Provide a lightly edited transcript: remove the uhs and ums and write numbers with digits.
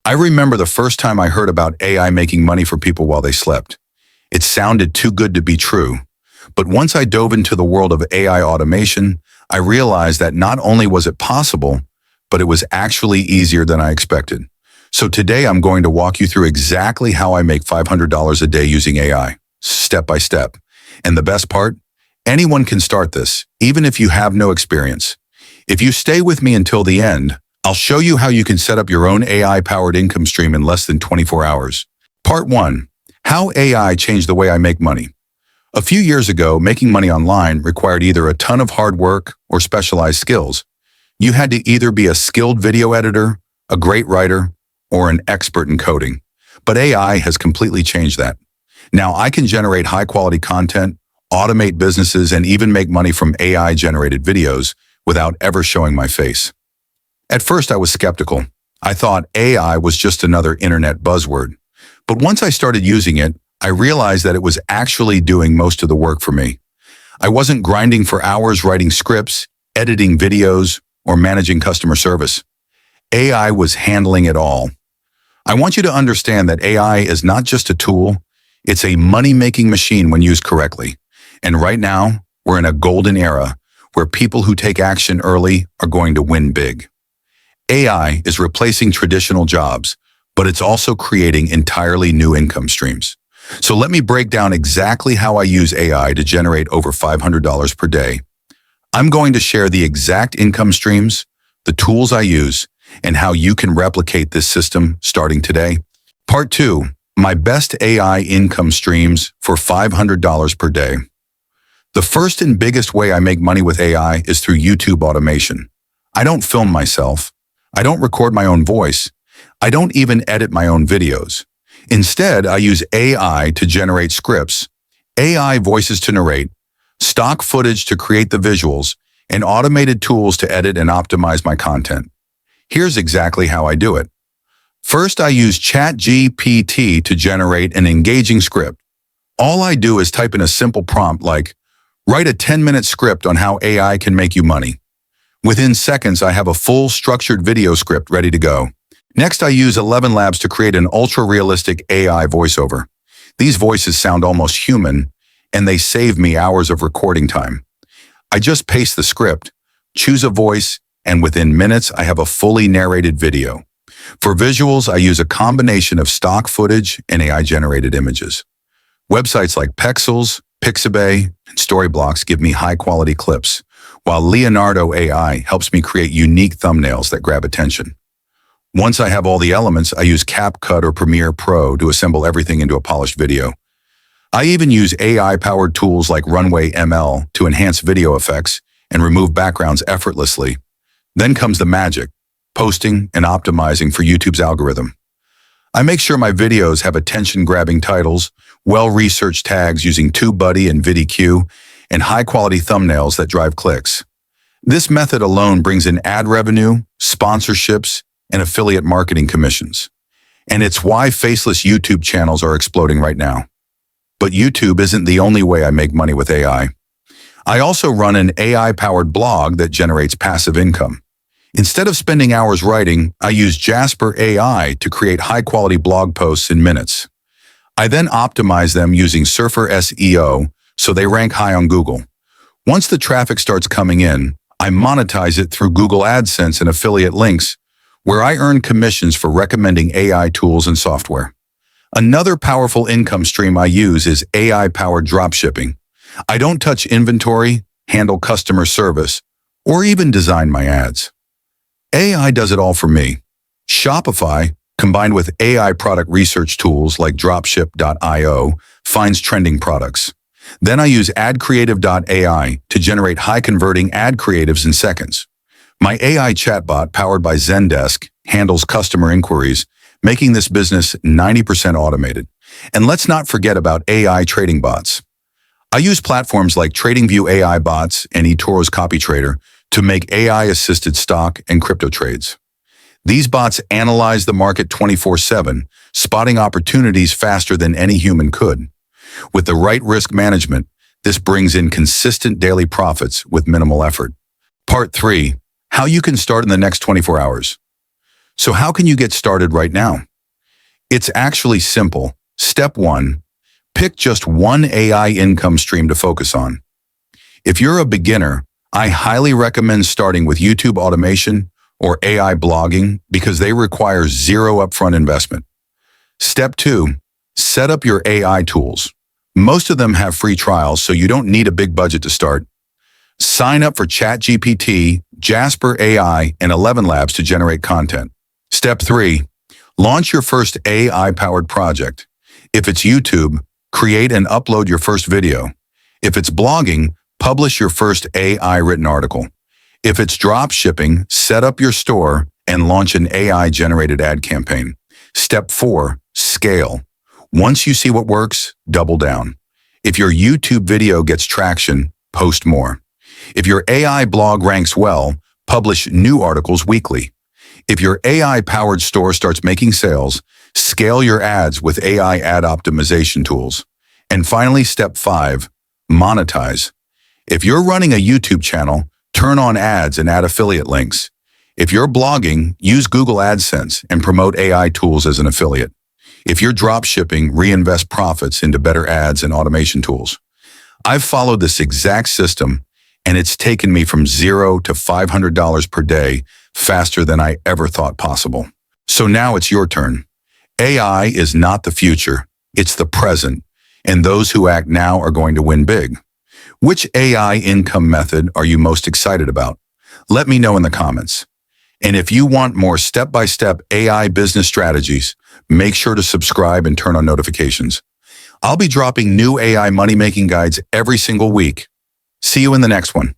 I remember the first time I heard about AI making money for people while they slept. It sounded too good to be true. But once I dove into the world of AI automation, I realized that not only was it possible, but it was actually easier than I expected. So today I'm going to walk you through exactly how I make $500 a day using AI, step by step. And the best part? Anyone can start this, even if you have no experience. If you stay with me until the end, I'll show you how you can set up your own AI-powered income stream in less than 24 hours. Part 1. How AI changed the way I make money. A few years ago, making money online required either a ton of hard work or specialized skills. You had to either be a skilled video editor, a great writer, or an expert in coding. But AI has completely changed that. Now I can generate high-quality content, automate businesses, and even make money from AI-generated videos without ever showing my face. At first, I was skeptical. I thought AI was just another internet buzzword. But once I started using it, I realized that it was actually doing most of the work for me. I wasn't grinding for hours writing scripts, editing videos, or managing customer service. AI was handling it all. I want you to understand that AI is not just a tool, it's a money-making machine when used correctly. And right now, we're in a golden era where people who take action early are going to win big. AI is replacing traditional jobs, but it's also creating entirely new income streams. So let me break down exactly how I use AI to generate over $500 per day. I'm going to share the exact income streams, the tools I use, and how you can replicate this system starting today. Part 2, my best AI income streams for $500 per day. The first and biggest way I make money with AI is through YouTube automation. I don't film myself. I don't record my own voice. I don't even edit my own videos. Instead, I use AI to generate scripts, AI voices to narrate, stock footage to create the visuals, and automated tools to edit and optimize my content. Here's exactly how I do it. First, I use ChatGPT to generate an engaging script. All I do is type in a simple prompt like, write a 10-minute script on how AI can make you money. Within seconds, I have a full structured video script ready to go. Next, I use ElevenLabs to create an ultra-realistic AI voiceover. These voices sound almost human, and they save me hours of recording time. I just paste the script, choose a voice, and within minutes, I have a fully narrated video. For visuals, I use a combination of stock footage and AI-generated images. Websites like Pexels, Pixabay, and Storyblocks give me high-quality clips, while Leonardo AI helps me create unique thumbnails that grab attention. Once I have all the elements, I use CapCut or Premiere Pro to assemble everything into a polished video. I even use AI-powered tools like RunwayML to enhance video effects and remove backgrounds effortlessly. Then comes the magic, posting and optimizing for YouTube's algorithm. I make sure my videos have attention-grabbing titles, well-researched tags using TubeBuddy and VidIQ, and high-quality thumbnails that drive clicks. This method alone brings in ad revenue, sponsorships, and affiliate marketing commissions. And it's why faceless YouTube channels are exploding right now. But YouTube isn't the only way I make money with AI. I also run an AI-powered blog that generates passive income. Instead of spending hours writing, I use Jasper AI to create high-quality blog posts in minutes. I then optimize them using Surfer SEO so they rank high on Google. Once the traffic starts coming in, I monetize it through Google AdSense and affiliate links, where I earn commissions for recommending AI tools and software. Another powerful income stream I use is AI-powered dropshipping. I don't touch inventory, handle customer service, or even design my ads. AI does it all for me. Shopify, combined with AI product research tools like dropshipping.io, finds trending products. Then I use AdCreative.ai to generate high-converting ad creatives in seconds. My AI chatbot, powered by Zendesk, handles customer inquiries, making this business 90% automated. And let's not forget about AI trading bots. I use platforms like TradingView AI bots and eToro's CopyTrader to make AI-assisted stock and crypto trades. These bots analyze the market 24/7, spotting opportunities faster than any human could. With the right risk management, this brings in consistent daily profits with minimal effort. Part 3. How you can start in the next 24 hours. So how can you get started right now? It's actually simple. Step 1, pick just one AI income stream to focus on. If you're a beginner, I highly recommend starting with YouTube automation or AI blogging because they require zero upfront investment. Step 2, set up your AI tools. Most of them have free trials, so you don't need a big budget to start. Sign up for ChatGPT, Jasper AI, and ElevenLabs to generate content. Step 3, launch your first AI-powered project. If it's YouTube, create and upload your first video. If it's blogging, publish your first AI-written article. If it's dropshipping, set up your store and launch an AI-generated ad campaign. Step 4, scale. Once you see what works, double down. If your YouTube video gets traction, post more. If your AI blog ranks well, publish new articles weekly. If your AI-powered store starts making sales, scale your ads with AI ad optimization tools. And finally, step 5, monetize. If you're running a YouTube channel, turn on ads and add affiliate links. If you're blogging, use Google AdSense and promote AI tools as an affiliate. If you're dropshipping, reinvest profits into better ads and automation tools. I've followed this exact system, and it's taken me from $0 to $500 per day faster than I ever thought possible. So now it's your turn. AI is not the future, it's the present, and those who act now are going to win big. Which AI income method are you most excited about? Let me know in the comments. And if you want more step-by-step AI business strategies, make sure to subscribe and turn on notifications. I'll be dropping new AI money-making guides every single week. See you in the next one.